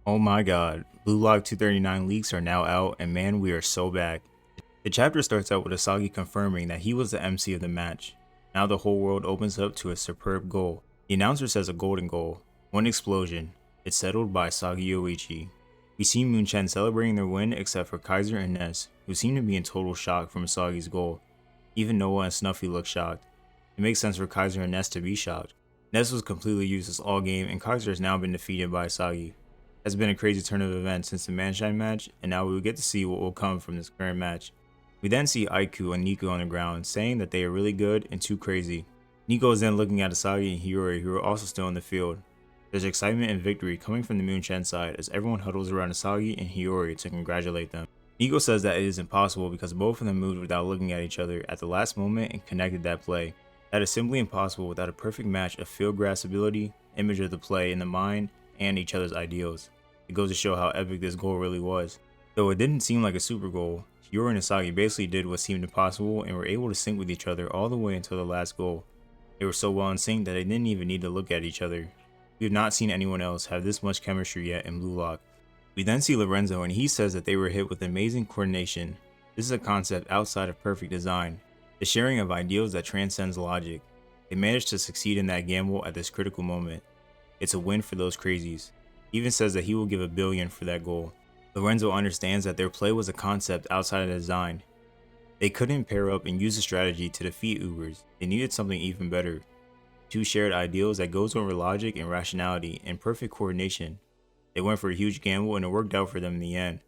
Oh my god, Blue Lock 239 leaks are now out, and man, we are so back. The chapter starts out with Isagi confirming that he was the MC of the match. Now the whole world opens up to a superb goal. The announcer says a golden goal. One explosion. It's settled by Isagi Yoichi. We see Moonchen celebrating their win except for Kaiser and Ness, who seem to be in total shock from Isagi's goal. Even Noah and Snuffy look shocked. It makes sense for Kaiser and Ness to be shocked. Ness was completely useless all game, and Kaiser has now been defeated by Isagi. Has been a crazy turn of events since the Manshine match, and now we will get to see what will come from this current match. We then see Aiku and Nico on the ground, saying that they are really good and too crazy. Nico is then looking at Isagi and Hiori, who are also still in the field. There's excitement and victory coming from the Moonchen side as everyone huddles around Isagi and Hiori to congratulate them. Nico says that it is impossible because both of them moved without looking at each other at the last moment and connected that play. That is simply impossible without a perfect match of field grasp ability, image of the play in the mind, and each other's ideals. It goes to show how epic this goal really was. Though it didn't seem like a super goal, Hiori and Isagi basically did what seemed impossible and were able to sync with each other all the way until the last goal. They were so well in sync that they didn't even need to look at each other. We have not seen anyone else have this much chemistry yet in Blue Lock. We then see Lorenzo, and he says that they were hit with amazing coordination. This is a concept outside of perfect design, the sharing of ideals that transcends logic. They managed to succeed in that gamble at this critical moment. It's a win for those crazies. He even says that he will give $1 billion for that goal. Lorenzo understands that their play was a concept outside of design. They couldn't pair up and use a strategy to defeat Ubers. They needed something even better. Two shared ideals that goes over logic and rationality and perfect coordination. They went for a huge gamble and it worked out for them in the end.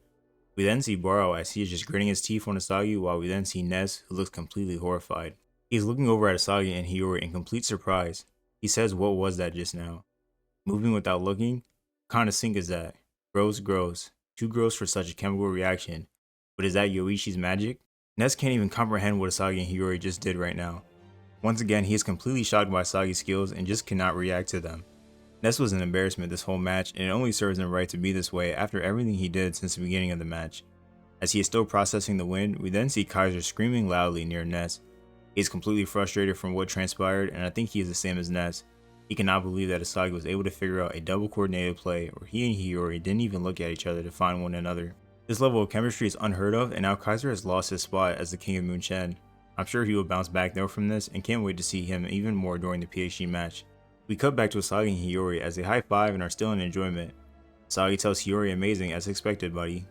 We then see Baro as he is just gritting his teeth on Isagi, while we then see Ness, who looks completely horrified. He is looking over at Isagi and Hiori in complete surprise. He says, "What was that just now?" Moving without looking? What kind of sync is that? Gross. Too gross for such a chemical reaction. But is that Yoichi's magic? Ness can't even comprehend what Isagi and Hiori just did right now. Once again, he is completely shocked by Isagi's skills and just cannot react to them. Ness was an embarrassment this whole match, and it only serves him right to be this way after everything he did since the beginning of the match. As he is still processing the win, we then see Kaiser screaming loudly near Ness. He is completely frustrated from what transpired, and I think he is the same as Ness. He cannot believe that Isagi was able to figure out a double coordinated play where he and Hiori didn't even look at each other to find one another. This level of chemistry is unheard of, and now Kaiser has lost his spot as the king of Moonchen. I'm sure he will bounce back though from this, and can't wait to see him even more during the PhD match. We cut back to Isagi and Hiori as they high five and are still in enjoyment. Isagi tells Hiori, "Amazing, as expected, buddy.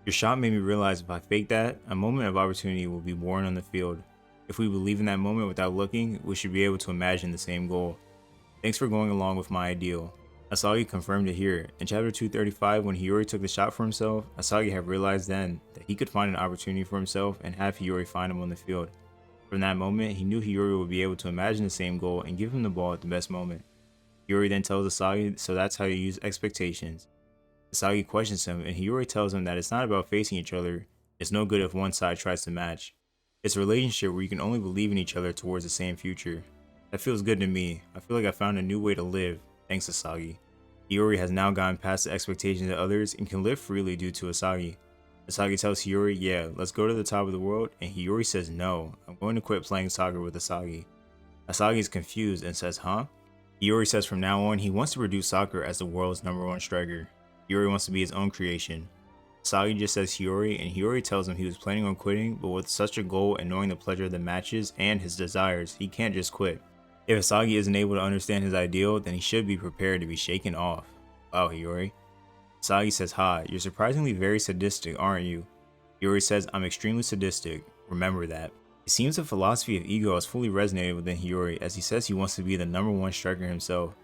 Your shot made me realize if I fake that, a moment of opportunity will be born on the field. If we believe in that moment without looking, we should be able to imagine the same goal. Thanks for going along with my ideal." Isagi confirmed it here. In chapter 235, when Hiori took the shot for himself, Isagi had realized then that he could find an opportunity for himself and have Hiori find him on the field. From that moment, he knew Hiori would be able to imagine the same goal and give him the ball at the best moment. Hiori then tells Isagi, so that's how you use expectations. Isagi questions him, and Hiori tells him that it's not about facing each other. It's no good if one side tries to match. It's a relationship where you can only believe in each other towards the same future. That feels good to me. I feel like I found a new way to live, thanks Isagi. Hiori has now gotten past the expectations of others and can live freely due to Isagi. Isagi tells Hiori, "Yeah, let's go to the top of the world," and Hiori says, "No, I'm going to quit playing soccer with Isagi." Isagi is confused and says, "Huh?" Hiori says from now on he wants to reduce soccer as the world's #1 striker. Hiori wants to be his own creation. Isagi just says Hiori, and Hiori tells him he was planning on quitting, but with such a goal and knowing the pleasure of the matches and his desires, he can't just quit. If Isagi isn't able to understand his ideal, then he should be prepared to be shaken off. Wow, Hiori. Isagi says, "Ha, you're surprisingly very sadistic, aren't you?" Hiori says, "I'm extremely sadistic. Remember that." It seems the philosophy of ego has fully resonated within Hiori, as he says he wants to be the #1 striker himself.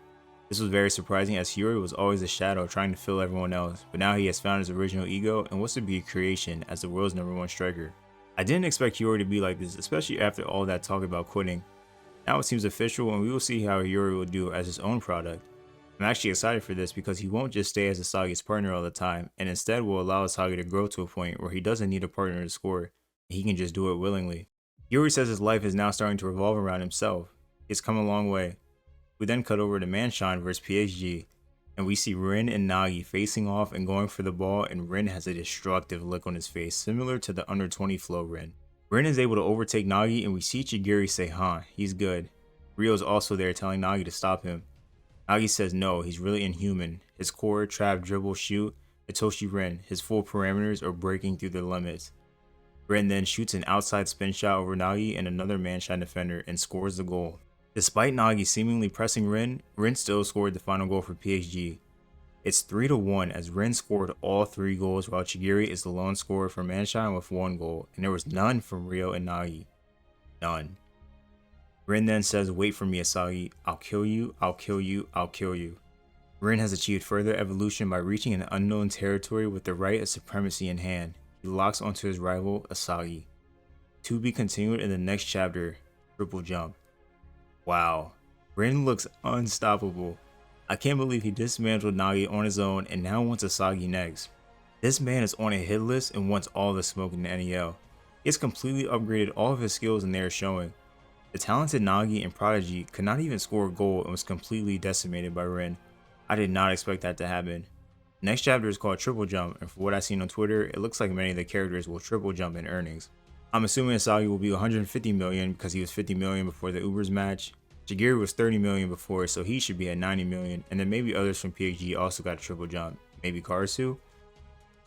This was very surprising, as Hiori was always a shadow trying to fill everyone else, but now he has found his original ego and wants to be a creation as the world's #1 striker. I didn't expect Hiori to be like this, especially after all that talk about quitting. Now it seems official, and we will see how Hiori will do as his own product. I'm actually excited for this because he won't just stay as Isagi's partner all the time, and instead will allow Isagi to grow to a point where he doesn't need a partner to score, and he can just do it willingly. Hiori says his life is now starting to revolve around himself. It's come a long way. We then cut over to Manshine vs PhD, and we see Rin and Nagi facing off and going for the ball, and Rin has a destructive look on his face, similar to the under 20 flow Rin. Rin is able to overtake Nagi, and we see Chigiri say, "Huh, he's good." Ryo is also there telling Nagi to stop him. Nagi says no, he's really inhuman. His core, trap, dribble, shoot, Itoshi Rin, his full parameters are breaking through the limits. Rin then shoots an outside spin shot over Nagi and another man-shot defender and scores the goal. Despite Nagi seemingly pressing Rin, Rin still scored the final goal for PSG. It's 3-1 as Rin scored all 3 goals while Chigiri is the lone scorer for Manshine with 1 goal, and there was none from Ryo and Nagi. None. Rin then says, "Wait for me, Isagi. I'll kill you, I'll kill you, I'll kill you." Rin has achieved further evolution by reaching an unknown territory with the right of supremacy in hand. He locks onto his rival, Isagi. To be continued in the next chapter, Triple Jump. Wow. Rin looks unstoppable. I can't believe he dismantled Nagi on his own and now wants Isagi next. This man is on a hit list and wants all the smoke in the NEL. He has completely upgraded all of his skills and they are showing. The talented Nagi and Prodigy could not even score a goal and was completely decimated by Rin. I did not expect that to happen. The next chapter is called Triple Jump, and for what I've seen on Twitter, it looks like many of the characters will triple jump in earnings. I'm assuming Isagi will be 150 million because he was 50 million before the Ubers match. Chigiri was 30 million before, so he should be at 90 million, and then maybe others from PHG also got a triple jump. Maybe Karasu?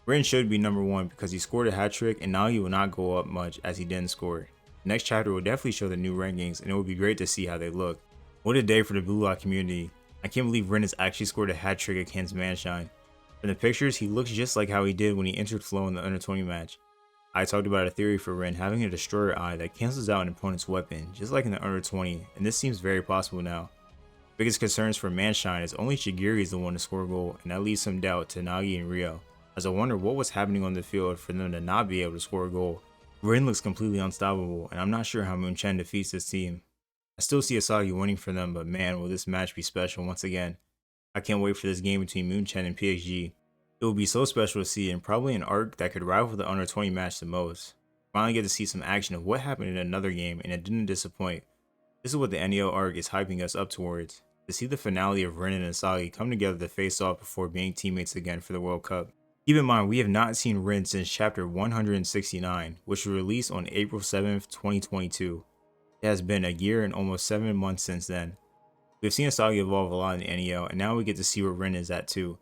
Rin should be number 1 because he scored a hat trick, and Nagi will not go up much as he didn't score. The next chapter will definitely show the new rankings, and it will be great to see how they look. What a day for the Blue Lock community. I can't believe Rin has actually scored a hat trick against Manshine. From the pictures, he looks just like how he did when he entered Flow in the Under 20 match. I talked about a theory for Rin having a Destroyer Eye that cancels out an opponent's weapon, just like in the Under 20, and this seems very possible now. Biggest concerns for Manshine is only Chigiri is the one to score a goal, and that leaves some doubt to Nagi and Ryo, as I wonder what was happening on the field for them to not be able to score a goal. Rin looks completely unstoppable, and I'm not sure how Moonchen defeats this team. I still see Isagi winning for them, but man, will this match be special once again. I can't wait for this game between Moonchen and PSG. It will be so special to see and probably an arc that could rival the Under 20 match the most. Finally get to see some action of what happened in another game and it didn't disappoint. This is what the NEO arc is hyping us up towards. To see the finale of Rin and Isagi come together to face off before being teammates again for the World Cup. Keep in mind, we have not seen Rin since chapter 169, which was released on April 7th, 2022. It has been a year and almost 7 months since then. We have seen Isagi evolve a lot in the NEO, and now we get to see where Rin is at too.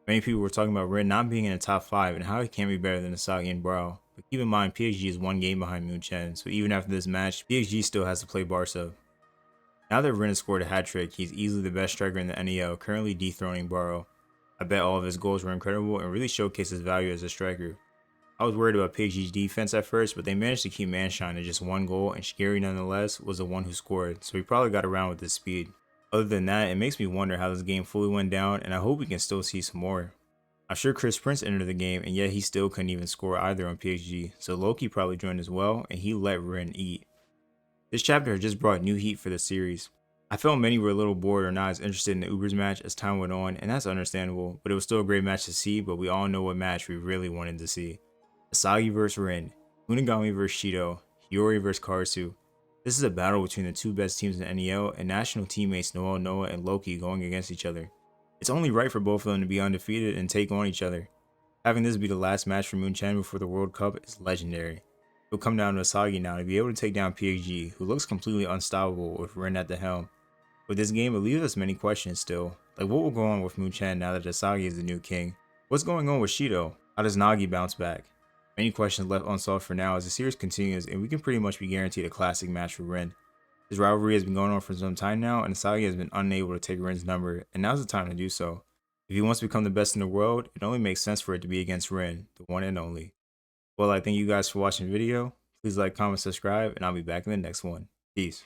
Many people were talking about Rin not being in the top 5 and how he can be better than Isagi and Brow. But keep in mind, PSG is 1 game behind Moonchen, so even after this match, PSG still has to play Barca. Now that Rin has scored a hat trick, he's easily the best striker in the NEO, currently dethroning Barrow. I bet all of his goals were incredible and really showcase his value as a striker. I was worried about PG's defense at first, but they managed to keep Manshine to just 1 goal, and Shigeri nonetheless was the one who scored, so he probably got around with his speed. Other than that, it makes me wonder how this game fully went down, and I hope we can still see some more. I'm sure Chris Prince entered the game, and yet he still couldn't even score either on PSG, so Loki probably joined as well, and he let Rin eat. This chapter has just brought new heat for the series. I felt many were a little bored or not as interested in the Ubers match as time went on, and that's understandable, but it was still a great match to see, but we all know what match we really wanted to see. Isagi vs Rin, KiiNGKhyy vs Shido, Hiori vs Karasu. This is a battle between the 2 best teams in NEO and national teammates Noah and Loki going against each other. It's only right for both of them to be undefeated and take on each other. Having this be the last match for Moonchen before the World Cup is legendary. It'll come down to Isagi now to be able to take down PSG, who looks completely unstoppable with Rin at the helm. With this game, it leaves us many questions still, like what will go on with Moonchen now that Isagi is the new king? What's going on with Shido? How does Nagi bounce back? Many questions left unsolved for now as the series continues, and we can pretty much be guaranteed a classic match for Rin. This rivalry has been going on for some time now, and Isagi has been unable to take Rin's number, and now's the time to do so. If he wants to become the best in the world, it only makes sense for it to be against Rin, the one and only. Well, I thank you guys for watching the video. Please like, comment, subscribe, and I'll be back in the next one. Peace.